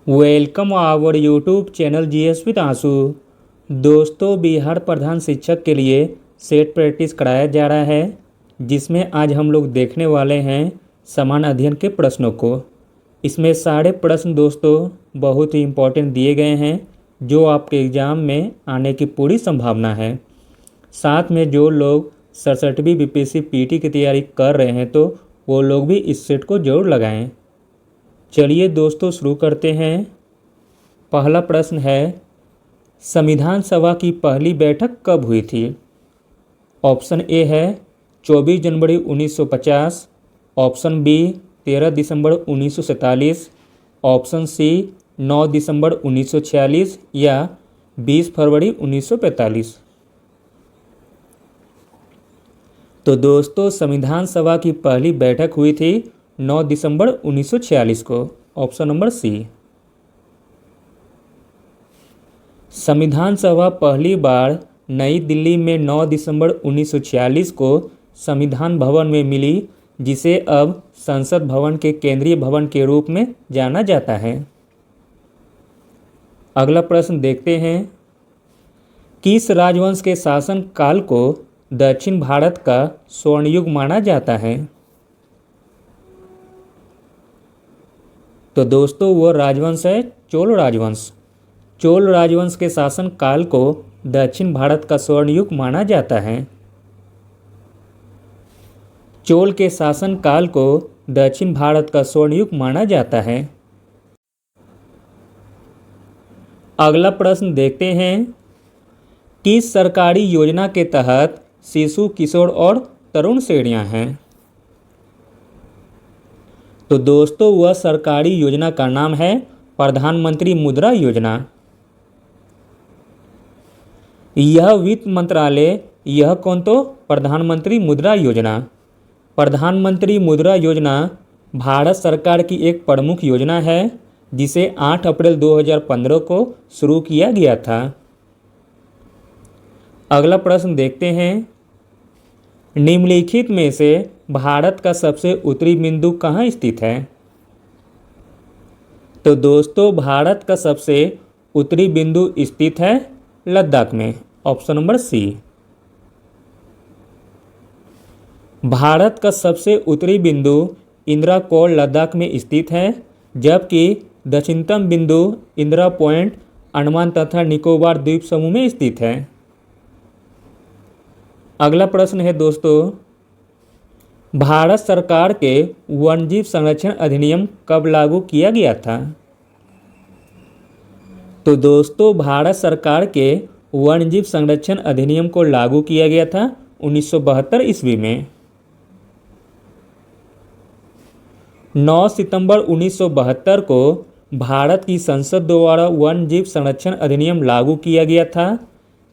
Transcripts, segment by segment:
Welcome our YouTube channel GS with आंसू। दोस्तों, बिहार प्रधान शिक्षक के लिए सेट प्रैक्टिस कराया जा रहा है, जिसमें आज हम लोग देखने वाले हैं समान अध्ययन के प्रश्नों को। इसमें सारे प्रश्न दोस्तों बहुत ही इम्पोर्टेंट दिए गए हैं, जो आपके एग्ज़ाम में आने की पूरी संभावना है। साथ में जो लोग 67वीं बीपीएससी पीटी की तैयारी कर रहे हैं, तो वो लोग भी इस सेट को जरूर लगाएं। चलिए दोस्तों शुरू करते हैं। पहला प्रश्न है, संविधान सभा की पहली बैठक कब हुई थी? ऑप्शन ए है 24 जनवरी 1950, ऑप्शन बी 13 दिसंबर 1947, ऑप्शन सी 9 दिसंबर 1946 या 20 फरवरी 1945। तो दोस्तों, संविधान सभा की पहली बैठक हुई थी 9 दिसंबर 1946 को। Option number C. संविधान सभा पहली बार नई दिल्ली में 9 दिसंबर 1946 को संविधान भवन में मिली, जिसे अब संसद भवन के केंद्रीय भवन के रूप में जाना जाता है। अगला प्रश्न देखते हैं, किस राजवंश के शासन काल को दक्षिण भारत का स्वर्ण युग माना जाता है? तो दोस्तों, वो राजवंश है चोल राजवंश। चोल राजवंश के शासन काल को दक्षिण भारत का स्वर्ण युग माना जाता है। चोल के शासन काल को दक्षिण भारत का स्वर्ण युग माना जाता है। अगला प्रश्न देखते हैं, किस सरकारी योजना के तहत शिशु, किशोर और तरुण श्रेणियां हैं? तो दोस्तों, वह सरकारी योजना का नाम है प्रधानमंत्री मुद्रा योजना। यह वित्त मंत्रालय, यह कौन? तो प्रधानमंत्री मुद्रा योजना। प्रधानमंत्री मुद्रा योजना भारत सरकार की एक प्रमुख योजना है, जिसे 8 अप्रैल 2015 को शुरू किया गया था। अगला प्रश्न देखते हैं, निम्नलिखित में से भारत का सबसे उत्तरी बिंदु कहाँ स्थित है? तो दोस्तों, भारत का सबसे उत्तरी बिंदु स्थित है लद्दाख में। ऑप्शन नंबर सी। भारत का सबसे उत्तरी बिंदु इंदिरा कौल लद्दाख में स्थित है, जबकि दक्षिणतम बिंदु इंदिरा पॉइंट अंडमान तथा निकोबार द्वीप समूह में स्थित है। अगला प्रश्न है दोस्तों, भारत सरकार के वन्यजीव संरक्षण अधिनियम कब लागू किया गया था? तो दोस्तों, भारत सरकार के वन्यजीव संरक्षण अधिनियम को लागू किया गया था 1972 ईस्वी में। 9 सितंबर 1972 को भारत की संसद द्वारा वन्यजीव संरक्षण अधिनियम लागू किया गया था,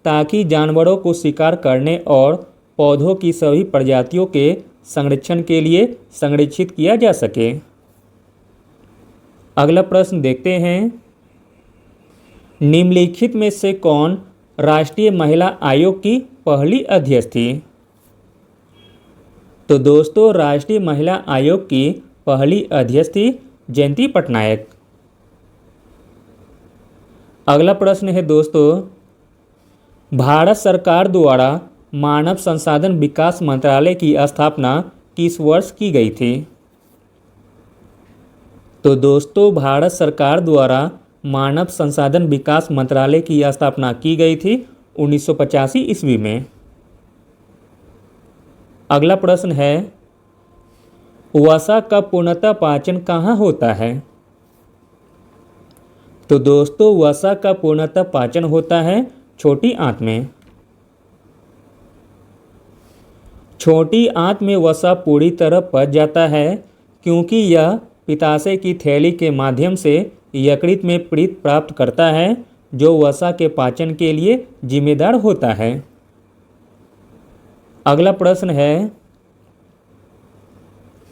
ताकि जानवरों को शिकार करने और पौधों की सभी प्रजातियों के संरक्षण के लिए संरक्षित किया जा सके। अगला प्रश्न देखते हैं, निम्नलिखित में से कौन राष्ट्रीय महिला आयोग की पहली अध्यक्ष थी? तो दोस्तों, राष्ट्रीय महिला आयोग की पहली अध्यक्ष थी जयंती पटनायक। अगला प्रश्न है दोस्तों, भारत सरकार द्वारा मानव संसाधन विकास मंत्रालय की स्थापना किस वर्ष की गई थी? तो दोस्तों, भारत सरकार द्वारा मानव संसाधन विकास मंत्रालय की स्थापना की गई थी 1985 ईस्वी में। अगला प्रश्न है, वसा का पूर्णतः पाचन कहाँ होता है? तो दोस्तों, वसा का पूर्णतः पाचन होता है छोटी आंत में। छोटी आंत में वसा पूरी तरह पच जाता है, क्योंकि यह पित्ताशय की थैली के माध्यम से यकृत में पित्त प्राप्त करता है, जो वसा के पाचन के लिए जिम्मेदार होता है। अगला प्रश्न है,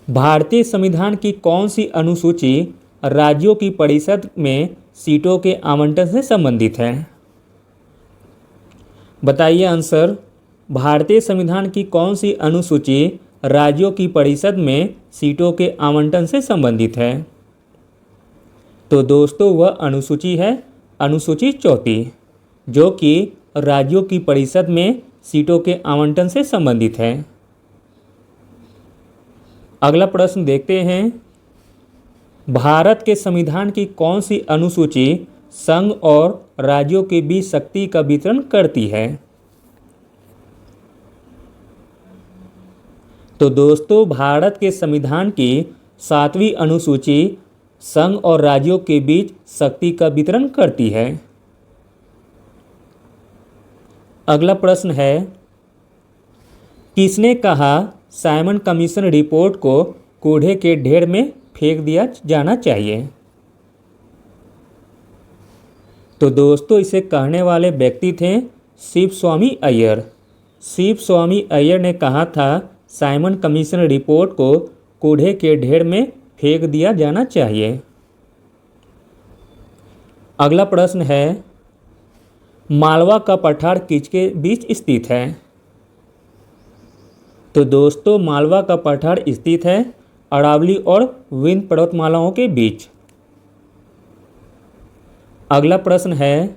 भारतीय संविधान की कौन सी अनुसूची राज्यों की परिषद में सीटों के आवंटन से संबंधित है? बताइए आंसर। भारतीय संविधान की कौन सी अनुसूची राज्यों की परिषद में सीटों के आवंटन से संबंधित है? तो दोस्तों वह अनुसूची है अनुसूची 34, जो कि राज्यों की परिषद में सीटों के आवंटन से संबंधित है। अगला प्रश्न देखते हैं, भारत के संविधान की कौन सी अनुसूची संघ और राज्यों के बीच शक्ति का वितरण करती है? तो दोस्तों भारत के संविधान की 7वीं अनुसूची संघ और राज्यों के बीच शक्ति का वितरण करती है। अगला प्रश्न है, किसने कहा साइमन कमीशन रिपोर्ट को कूड़े के ढेर में फेंक दिया जाना चाहिए? तो दोस्तों इसे कहने वाले व्यक्ति थे शिव स्वामी अय्यर। शिव स्वामी अय्यर ने कहा था साइमन कमीशन रिपोर्ट को कूड़े के ढेर में फेंक दिया जाना चाहिए। अगला प्रश्न है, मालवा का पठार किसके बीच स्थित है? तो दोस्तों मालवा का पठार स्थित है अरावली और विंध्य पर्वतमालाओं के बीच। अगला प्रश्न है,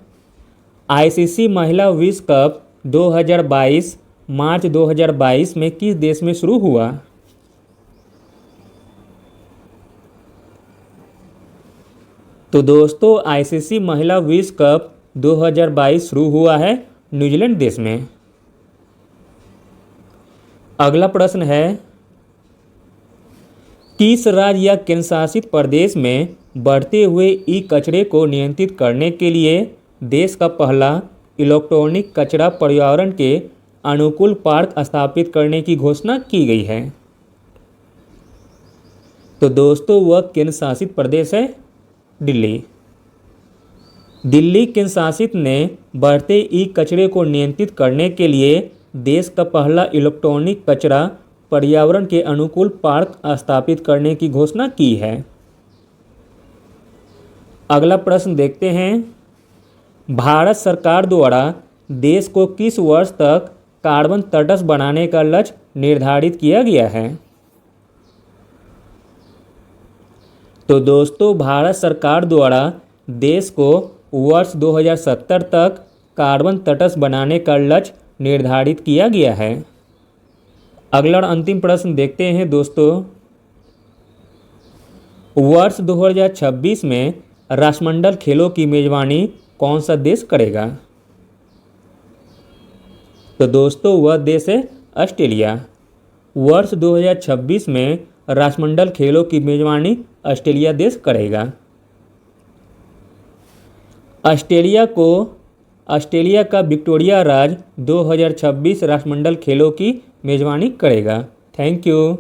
आईसीसी महिला विश्व कप 2022 मार्च 2022 में किस देश में शुरू हुआ? तो दोस्तों आईसीसी महिला विश्व कप 2022 शुरू हुआ है न्यूजीलैंड देश में। अगला प्रश्न है, किस राज्य या केंद्र शासित प्रदेश में बढ़ते हुए ई कचरे को नियंत्रित करने के लिए देश का पहला इलेक्ट्रॉनिक कचरा पर्यावरण के अनुकूल पार्क स्थापित करने की घोषणा की गई है? तो दोस्तों वह केंद्र शासित प्रदेश है दिल्ली। दिल्ली केंद्र शासित ने बढ़ते ई कचरे को नियंत्रित करने के लिए देश का पहला इलेक्ट्रॉनिक कचरा पर्यावरण के अनुकूल पार्क स्थापित करने की घोषणा की है। अगला प्रश्न देखते हैं, भारत सरकार द्वारा देश को किस वर्ष तक कार्बन तटस्थ बनाने का लक्ष्य निर्धारित किया गया है? तो दोस्तों भारत सरकार द्वारा देश को वर्ष 2070 तक कार्बन तटस्थ बनाने का लक्ष्य निर्धारित किया गया है। अगला और अंतिम प्रश्न देखते हैं दोस्तों, वर्ष 2026 में राष्ट्रमंडल खेलों की मेजबानी कौन सा देश करेगा? तो दोस्तों वह देश है ऑस्ट्रेलिया। वर्ष 2026 में राष्ट्रमंडल खेलों की मेजबानी ऑस्ट्रेलिया देश करेगा। ऑस्ट्रेलिया का विक्टोरिया राज्य 2026 राष्ट्रमंडल खेलों की मेजबानी करेगा। Thank you.